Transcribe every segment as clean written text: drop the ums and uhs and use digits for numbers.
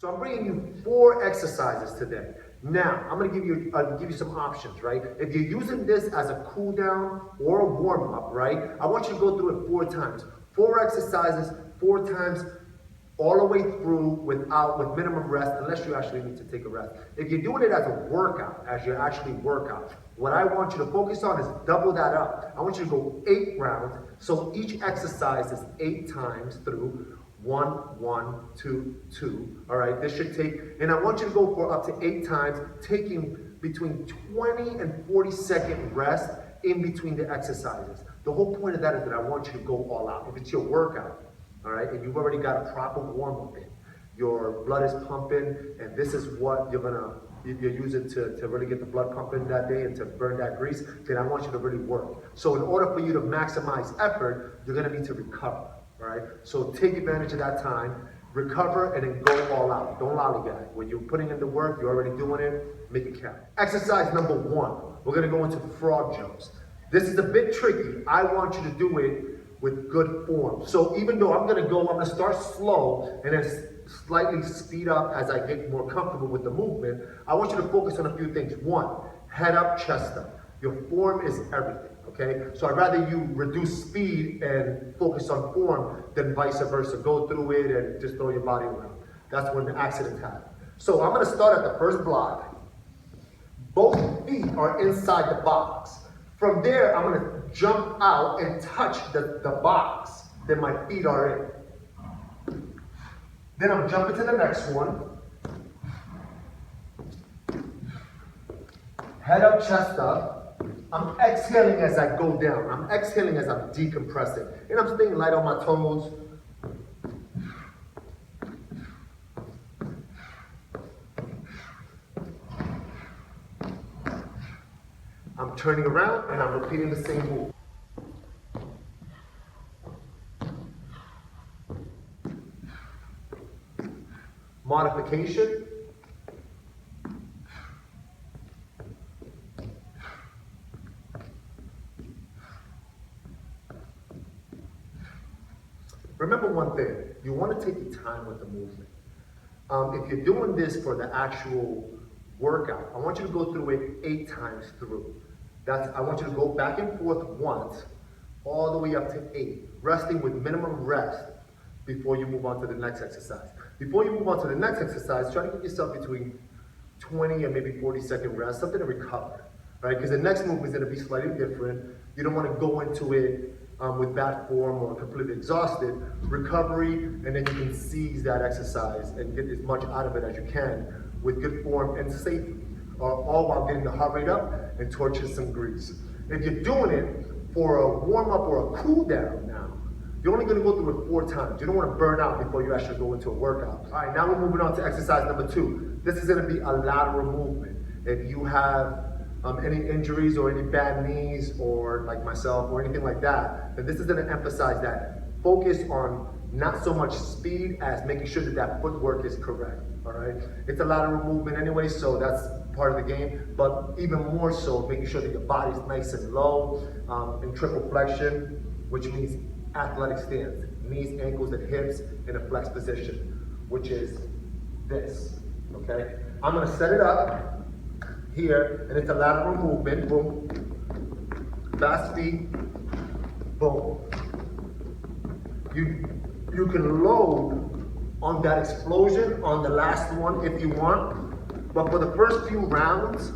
So I'm bringing you 4 exercises today. Now, I'm gonna give you some options, right? If you're using this as a cool down or a warm up, right? I want you to go through it 4 times. 4 exercises, 4 times, all the way through with minimum rest, unless you actually need to take a rest. If you're doing it as a workout, as you actually work out, what I want you to focus on is double that up. I want you to go 8 rounds, so each exercise is 8 times through. 1, 1, 2, 2. All right, this should take, and I want you to go for up to 8 times, taking between 20 and 40-second rest in between the exercises. The whole point of that is that I want you to go all out. If it's your workout, all right, and you've already got a proper warm-up in, your blood is pumping, and this is what you're using to really get the blood pumping that day and to burn that grease, then I want you to really work. So in order for you to maximize effort, you're gonna need to recover. All right, so take advantage of that time, recover, and then go all out. Don't lollygag. When you're putting in the work, you're already doing it, make it count. Exercise number 1, we're gonna go into frog jumps. This is a bit tricky. I want you to do it with good form. So even though I'm gonna start slow and then slightly speed up as I get more comfortable with the movement. I want you to focus on a few things. 1, head up, chest up. Your form is everything. Okay, so I'd rather you reduce speed and focus on form than vice versa. Go through it and just throw your body around. That's when the accidents happen. So I'm gonna start at the first block. Both feet are inside the box. From there, I'm gonna jump out and touch the box that my feet are in. Then I'm jumping to the next one. Head up, chest up. I'm exhaling as I go down. I'm exhaling as I'm decompressing. And I'm staying light on my toes. I'm turning around and I'm repeating the same move. Modification. Remember one thing, you want to take your time with the movement. If you're doing this for the actual workout, I want you to go through it 8 times through. I want you to go back and forth once, all the way up to 8, resting with minimum rest before you move on to the next exercise. Before you move on to the next exercise, try to give yourself between 20 and maybe 40-second rest, something to recover, right? Because the next move is going to be slightly different. You don't want to go into it with bad form or completely exhausted. Recovery, and then you can seize that exercise and get as much out of it as you can with good form and safety, all while getting the heart rate up and torching some grease. If you're doing it for a warm-up or a cool-down now, you're only gonna go through it 4 times. You don't wanna burn out before you actually go into a workout. All right, now we're moving on to exercise number 2. This is gonna be a lateral movement. If you have any injuries or any bad knees or like myself or anything like that, then this is gonna emphasize that. Focus on not so much speed as making sure that that footwork is correct, all right? It's a lateral movement anyway, so that's part of the game, but even more so, making sure that your body's nice and low, in triple flexion, which means athletic stance, knees, ankles, and hips in a flex position, which is this, okay? I'm gonna set it up here, and it's a lateral movement, boom, fast feet, boom. You can load on that explosion on the last one if you want, but for the first few rounds,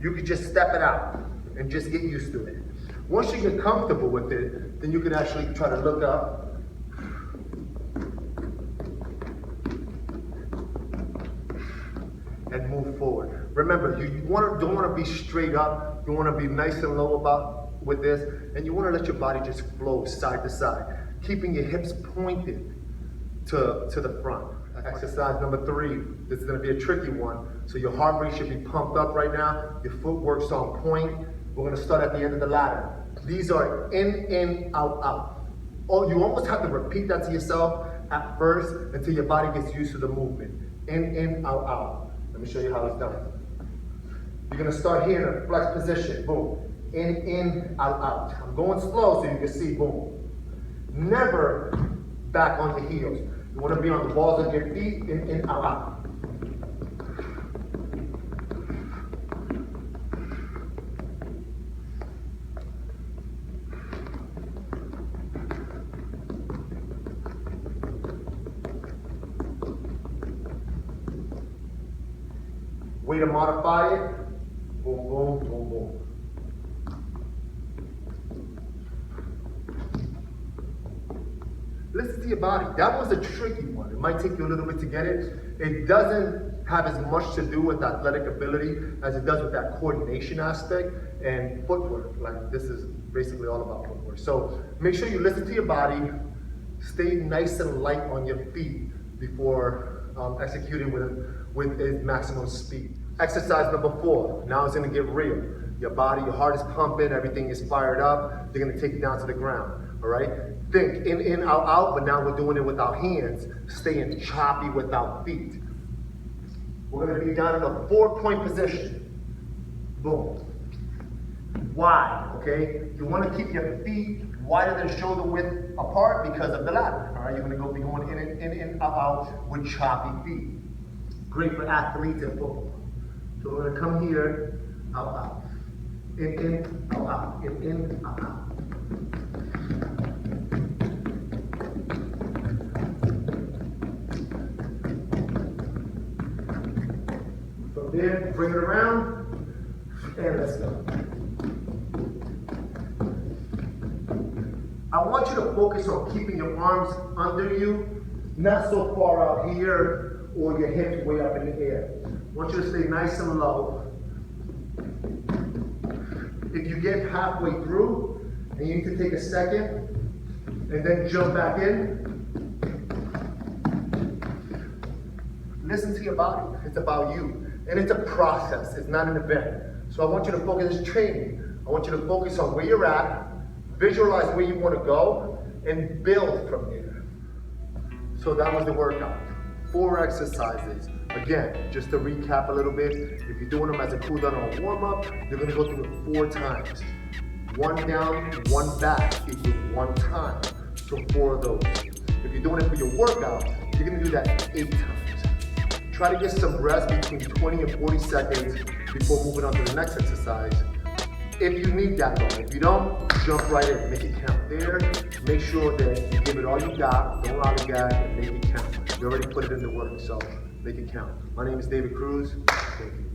you can just step it out and just get used to it. Once you get comfortable with it, then you can actually try to look up and move forward. Remember, you don't want to be straight up. You want to be nice and low with this, and you want to let your body just flow side to side, keeping your hips pointed to the front. Exercise number 3. This is going to be a tricky one. So your heart rate should be pumped up right now. Your footwork's on point. We're going to start at the end of the ladder. These are in, out, out. Oh, you almost have to repeat that to yourself at first until your body gets used to the movement. In, out, out. Let me show you how it's done. You're going to start here in a flex position. Boom. In, out, out. I'm going slow so you can see, boom. Never back on the heels. You want to be on the balls of your feet, in, out, out. Way to modify it, boom, boom, boom, boom. Listen to your body. That was a tricky one. It might take you a little bit to get it. It doesn't have as much to do with athletic ability as it does with that coordination aspect and footwork. Like, this is basically all about footwork. So make sure you listen to your body, stay nice and light on your feet before executing with its maximum speed. Exercise number 4. Now it's gonna get real. Your body, your heart is pumping, everything is fired up. They're gonna take you down to the ground, all right? Think in, out, out, but now we're doing it with our hands, staying choppy with our feet. We're gonna be down in a 4-point position. Boom. Wide, okay? You wanna keep your feet wider than shoulder width apart because of the ladder, all right? You're gonna be going in, out, out with choppy feet. Great for athletes and football. So we're gonna come here, out, out. In, out, out. In, out, out. From there, bring it around, and let's go. I want you to focus on keeping your arms under you, not so far out here or your hips way up in the air. I want you to stay nice and low. If you get halfway through and you need to take a second and then jump back in, listen to your body. It's about you. And it's a process. It's not an event. So I want you to focus, it's training. I want you to focus on where you're at, visualize where you want to go, and build from there. So that was the workout. 4 exercises. Again, just to recap a little bit, if you're doing them as a cool down or warm up, you're going to go through it 4 times. 1 down, 1 back equals 1 time. So 4 of those. If you're doing it for your workout, you're going to do that 8 times. Try to get some rest between 20 and 40 seconds before moving on to the next exercise. If you need that long. If you don't, jump right in. Make it count there. Make sure that you give it all you got. Don't lollygag and make it count. You already put it in the work, so make it count. My name is David Cruz. Thank you.